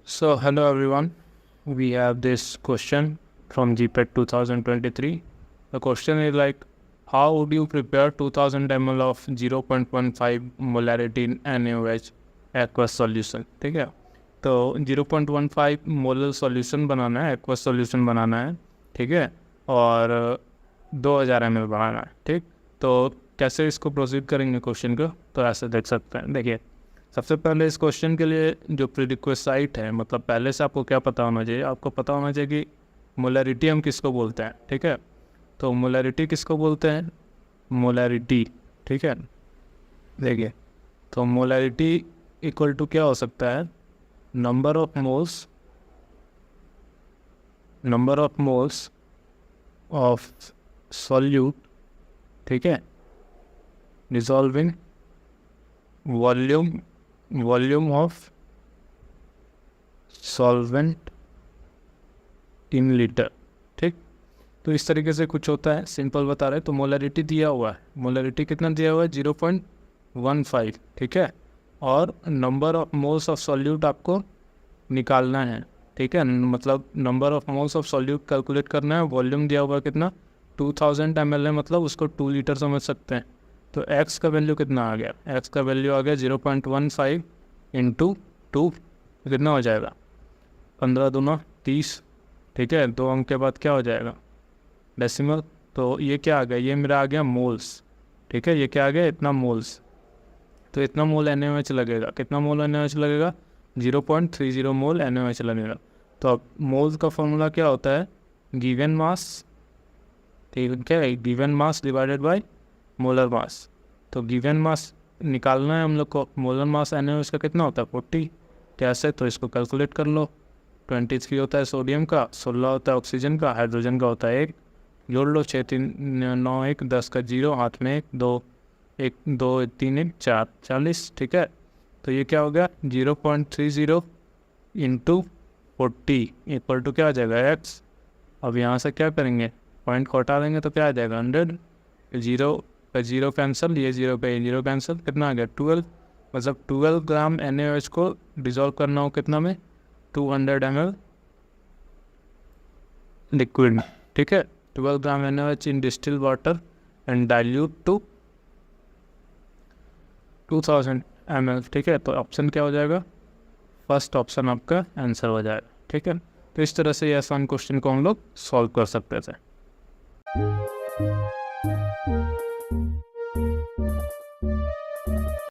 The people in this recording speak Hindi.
So, hello everyone. We have this question from GPET 2023. The question is like, how would you prepare 2000 ml of 0.15 molarity in NaOH aqueous solution? ठीक है, तो 0.15 मोलर सॉल्यूशन बनाना है, एक्वस सॉल्यूशन बनाना है, ठीक है, और 2000 ml बनाना है, ठीक। तो कैसे इसको प्रोसीड करेंगे क्वेश्चन को, तो ऐसे देख सकते हैं। देखिए, सबसे पहले इस क्वेश्चन के लिए जो प्रीरिक्विजिट है, मतलब पहले से आपको क्या पता होना चाहिए, आपको पता होना चाहिए कि मोलैरिटी हम किसको बोलते हैं, ठीक है। तो मोलैरिटी किसको बोलते हैं, मोलैरिटी, ठीक है। देखिए, तो मोलैरिटी इक्वल टू क्या हो सकता है, number of moles of solute, ठीक है, dissolving volume of solvent in litre, ठीक। तो इस तरीके से कुछ होता है, सिंपल बता रहे। तो मोलैरिटी दिया हुआ है, मोलैरिटी कितना दिया हुआ है, 0.15, ठीक है, और number of moles of solute आपको निकालना है, ठीक है, मतलब number of moles of solute calculate करना है। वॉल्यूम दिया हुआ है कितना, 2000 ml है, मतलब उसको 2 लीटर समझ सकते हैं। तो x का वैल्यू कितना आ गया, x का वैल्यू आ गया 0.15 इंटू 2, कितना हो जाएगा, 15 दूना 30, ठीक है। 2 अंक के बाद क्या हो जाएगा, डेसिमल। तो ये क्या आ गया, ये मेरा आ गया मोल्स, ठीक है, ये क्या आ गया, इतना मोल्स। तो इतना मोल NaOH लगेगा, कितना मोल NaOH लगेगा, 0.30 मोल NaOH लगेगा। तो अब मोल्स का फॉर्मूला क्या होता है, गिवन मास, ठीक है, given mass divided by molar mass. तो गिवन मास निकालना है हम लोग को, मोलर मास NaOH का कितना होता है, 40। कैसे, तो इसको कैलकुलेट कर लो। 23 होता है सोडियम का, 16 होता है ऑक्सीजन का, हाइड्रोजन का होता है 1, जोड़ लो, 6 3 9 1 10 का 0, हाथ में 1 2 1 2 3 1 4 40, ठीक है। तो ये क्या हो गया, 0.30 इंटू 40 इक्वल टू क्या आ जाएगा, x। अब यहाँ से क्या करेंगे, पॉइंट को हटा देंगे तो क्या आ जाएगा, 100, 0 का 0 कैंसिल, ये 0 का ये 0 कैंसिल, कितना आ गया 12, मतलब 12 ग्राम NaOH को डिजोल्व करना हो कितना में, 200 ml लिक्विड में, ठीक है। 12 gram NaOH in distil water and dilute to 2000 ml, ठीक है। तो ऑप्शन क्या हो जाएगा, फर्स्ट ऑप्शन आपका आंसर हो जाएगा, ठीक है। तो इस तरह से ये आसान क्वेश्चन को हम लोग सॉल्व कर सकते थे।